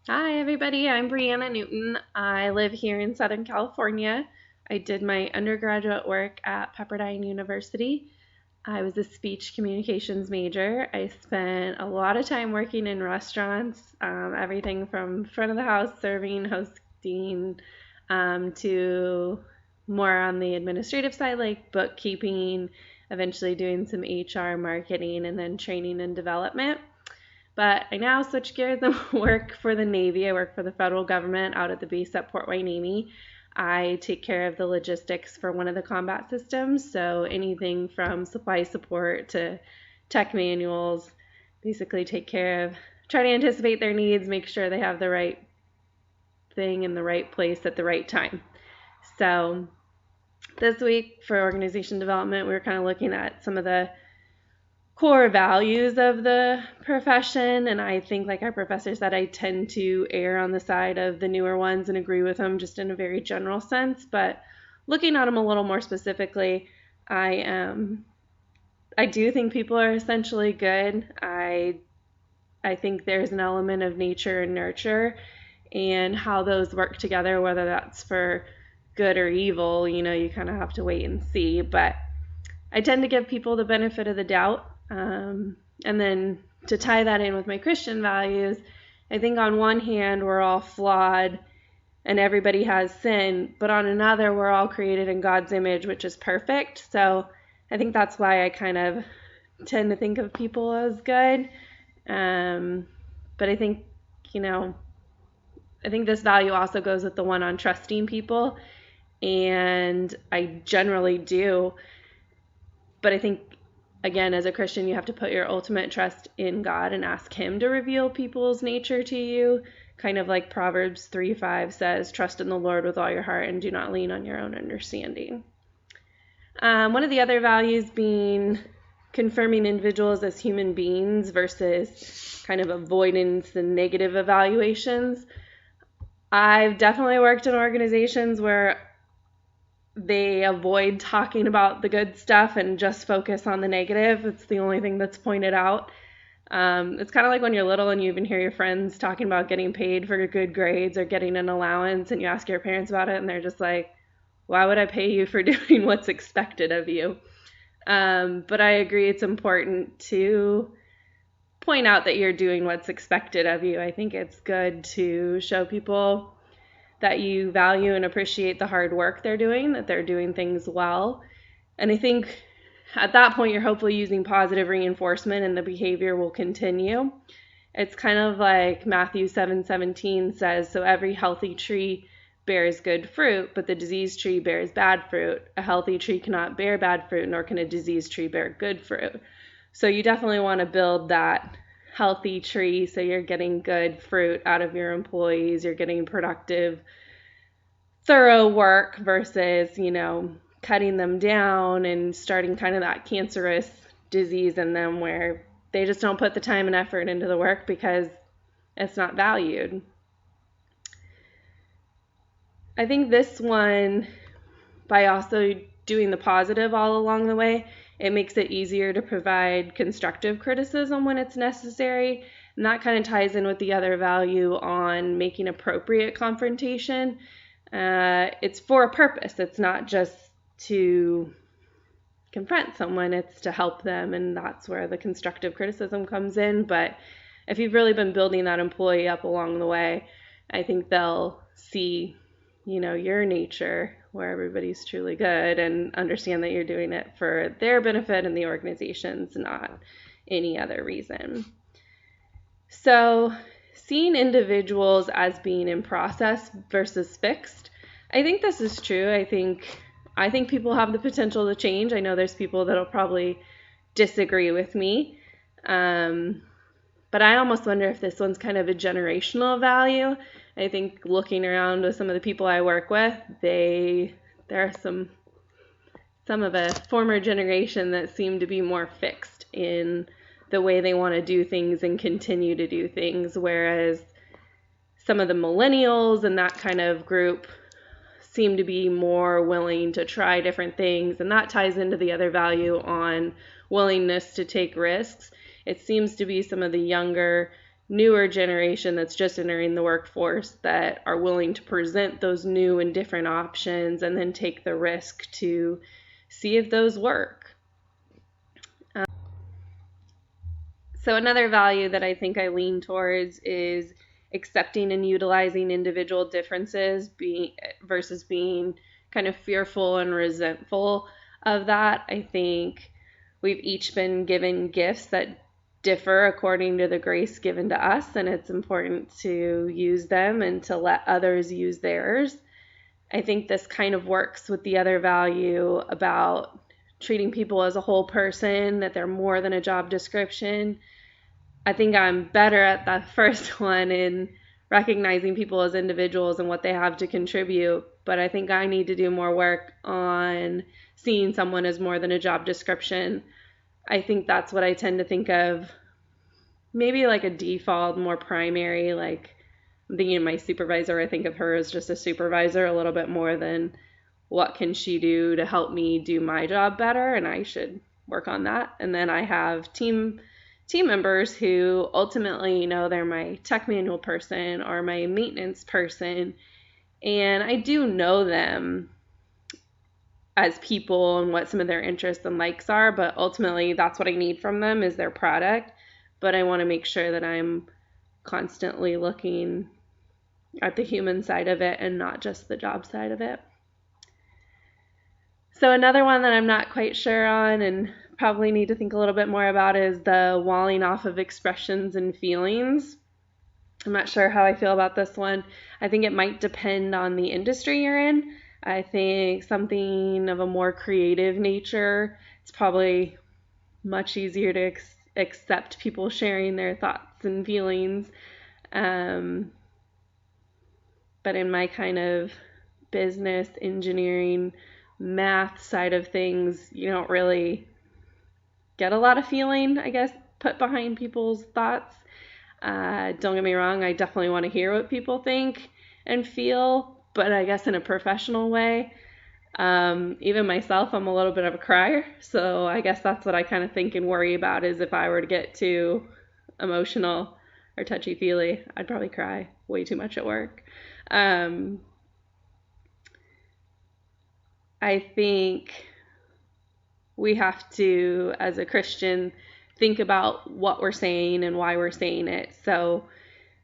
Hi, everybody. I'm Brianna Newton. I live here in Southern California. I did my undergraduate work at Pepperdine University. I was a speech communications major. I spent a lot of time working in restaurants, everything from front of the house serving, hosting, to more on the administrative side, like bookkeeping, eventually doing some HR marketing, and then training and development. But I now switch gears and work for the Navy. I work for the federal government out at the base at Port Hueneme. I take care of the logistics for one of the combat systems, so anything from supply support to tech manuals, basically take care of, try to anticipate their needs, make sure they have the right thing in the right place at the right time. So this week for organization development, we were kind of looking at some of the core values of the profession, and I think, like our professor said, I tend to err on the side of the newer ones and agree with them just in a very general sense. But looking at them a little more specifically, I do think people are essentially good. I think there's an element of nature and nurture and how those work together, whether that's for good or evil, you kind of have to wait and see. But I tend to give people the benefit of the doubt. And then to tie that in with my Christian values, I think on one hand, we're all flawed and everybody has sin, but on another, we're all created in God's image, which is perfect. So I think that's why I kind of tend to think of people as good. But I think, you know, I think this value also goes with the one on trusting people. And I generally do. But I think, again, as a Christian, you have to put your ultimate trust in God and ask Him to reveal people's nature to you. Kind of like Proverbs 3:5 says, trust in the Lord with all your heart and do not lean on your own understanding. One of the other values being confirming individuals as human beings versus kind of avoidance and negative evaluations. I've definitely worked in organizations where they avoid talking about the good stuff and just focus on the negative. It's the only thing that's pointed out. It's kind of like when you're little and you even hear your friends talking about getting paid for good grades or getting an allowance, and you ask your parents about it, and they're just like, why would I pay you for doing what's expected of you? But I agree it's important to point out that you're doing what's expected of you. I think it's good to show people that you value and appreciate the hard work they're doing, that they're doing things well. And I think at that point, you're hopefully using positive reinforcement and the behavior will continue. It's kind of like Matthew 7:17 says, so every healthy tree bears good fruit, but the diseased tree bears bad fruit. A healthy tree cannot bear bad fruit, nor can a diseased tree bear good fruit. So you definitely want to build that healthy tree so you're getting good fruit out of your employees, you're getting productive, thorough work versus, cutting them down and starting kind of that cancerous disease in them where they just don't put the time and effort into the work because it's not valued. I think this one, by also doing the positive all along the way, it makes it easier to provide constructive criticism when it's necessary. And that kind of ties in with the other value on making appropriate confrontation. It's for a purpose. It's not just to confront someone, it's to help them, and that's where the constructive criticism comes in. But if you've really been building that employee up along the way, I think they'll see, your nature where everybody's truly good and understand that you're doing it for their benefit and the organization's, not any other reason. So seeing individuals as being in process versus fixed, I think this is true. I think people have the potential to change. I know there's people that'll probably disagree with me. But I almost wonder if this one's kind of a generational value. I think looking around with some of the people I work with, there are some of a former generation that seem to be more fixed in the way they want to do things and continue to do things, whereas some of the millennials and that kind of group seem to be more willing to try different things, and that ties into the other value on willingness to take risks. It seems to be some of the younger newer generation that's just entering the workforce that are willing to present those new and different options and then take the risk to see if those work. So another value that I think I lean towards is accepting and utilizing individual differences versus being kind of fearful and resentful of that. I think we've each been given gifts that differ according to the grace given to us, and it's important to use them and to let others use theirs. I think this kind of works with the other value about treating people as a whole person, that they're more than a job description. I think I'm better at the first one in recognizing people as individuals and what they have to contribute, but I think I need to do more work on seeing someone as more than a job description. I think that's what I tend to think of, maybe like a default, more primary, like I'm thinking of my supervisor, I think of her as just a supervisor a little bit more than what can she do to help me do my job better, and I should work on that. And then I have team members who ultimately, they're my tech manual person or my maintenance person, and I do know them as people and what some of their interests and likes are, but ultimately that's what I need from them is their product. But I want to make sure that I'm constantly looking at the human side of it and not just the job side of it. So another one that I'm not quite sure on and probably need to think a little bit more about is the walling off of expressions and feelings. I'm not sure how I feel about this one. I think it might depend on the industry you're in. I think something of a more creative nature, it's probably much easier to accept people sharing their thoughts and feelings. But in my kind of business, engineering, math side of things, you don't really get a lot of feeling, I guess, put behind people's thoughts. Don't get me wrong, I definitely want to hear what people think and feel, but I guess in a professional way. Even myself, I'm a little bit of a crier, so I guess that's what I kind of think and worry about is if I were to get too emotional or touchy-feely, I'd probably cry way too much at work. I think we have to, as a Christian, think about what we're saying and why we're saying it. So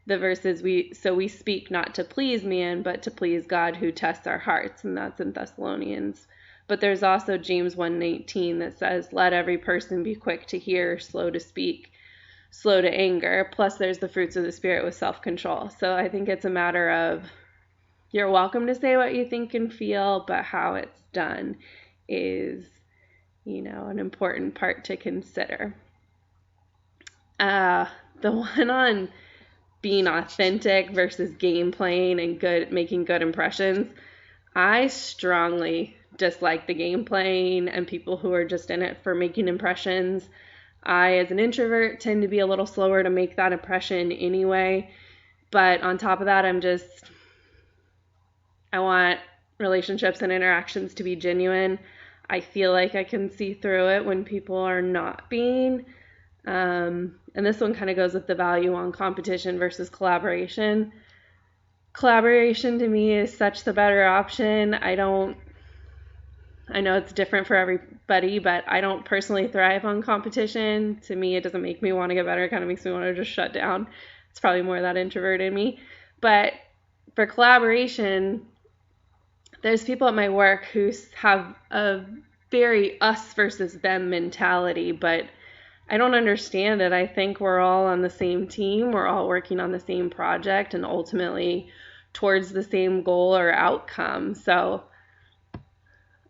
the verse is, we speak not to please man, but to please God who tests our hearts, and that's in Thessalonians. But there's also James 1:19 that says, let every person be quick to hear, slow to speak, slow to anger. Plus there's the fruits of the Spirit with self-control. So I think it's a matter of, you're welcome to say what you think and feel, but how it's done is, an important part to consider. The one on being authentic versus game playing and making good impressions, I strongly dislike the game playing and people who are just in it for making impressions. I, as an introvert, tend to be a little slower to make that impression anyway. But on top of that, I want relationships and interactions to be genuine. I feel like I can see through it when people are not being. And this one kind of goes with the value on competition versus collaboration. Collaboration to me is such the better option. I know it's different for everybody, but I don't personally thrive on competition. To me, it doesn't make me want to get better. It kind of makes me want to just shut down. It's probably more that introvert in me. But for collaboration, there's people at my work who have a very us versus them mentality, but I don't understand it. I think we're all on the same team. We're all working on the same project and ultimately towards the same goal or outcome. So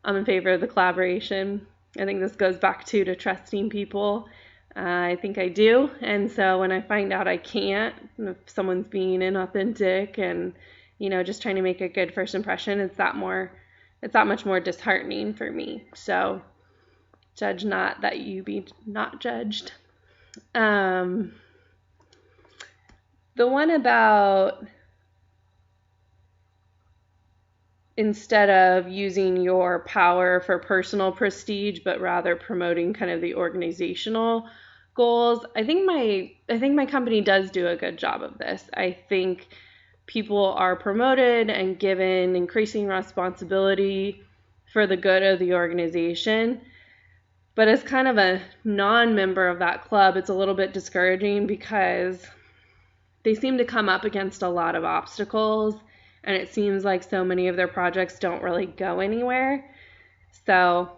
I'm in favor of the collaboration. I think this goes back to trusting people. I think I do. And so when I find out I can't, if someone's being inauthentic and, just trying to make a good first impression, it's that much more disheartening for me. So judge not that you be not judged. The one about instead of using your power for personal prestige, but rather promoting kind of the organizational goals. I think my company does do a good job of this. I think people are promoted and given increasing responsibility for the good of the organization. But as kind of a non-member of that club, it's a little bit discouraging because they seem to come up against a lot of obstacles, and it seems like so many of their projects don't really go anywhere. So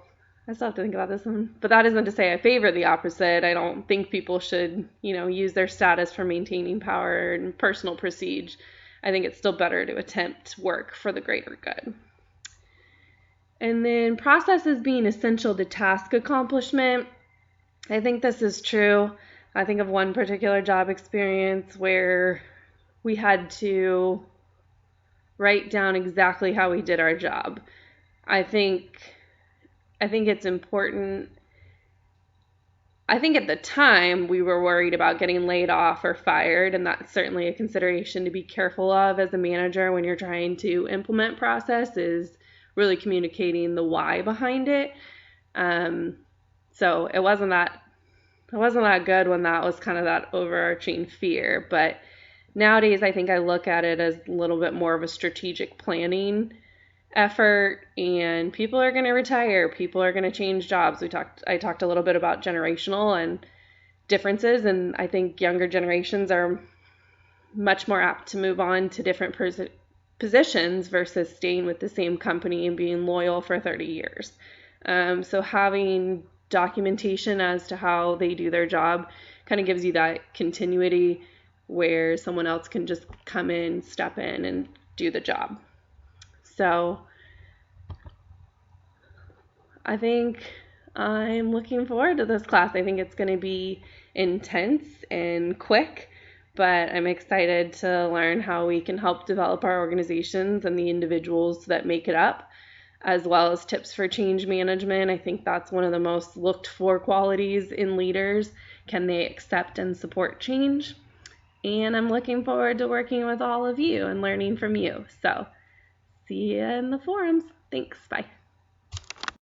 I still have to think about this one. But that isn't to say I favor the opposite. I don't think people should, use their status for maintaining power and personal prestige. I think it's still better to attempt work for the greater good. And then processes being essential to task accomplishment. I think this is true. I think of one particular job experience where we had to write down exactly how we did our job. I think it's important. I think at the time we were worried about getting laid off or fired, and that's certainly a consideration to be careful of as a manager when you're trying to implement process, is really communicating the why behind it. So it wasn't that good when that was kind of that overarching fear. But nowadays, I think I look at it as a little bit more of a strategic planning effort, and people are going to retire. People are going to change jobs. I talked a little bit about generational and differences, and I think younger generations are much more apt to move on to different positions versus staying with the same company and being loyal for 30 years. So having documentation as to how they do their job kind of gives you that continuity where someone else can just come in, step in, and do the job. So I think I'm looking forward to this class. I think it's going to be intense and quick, but I'm excited to learn how we can help develop our organizations and the individuals that make it up, as well as tips for change management. I think that's one of the most looked for qualities in leaders. Can they accept and support change? And I'm looking forward to working with all of you and learning from you. So see you in the forums. Thanks. Bye.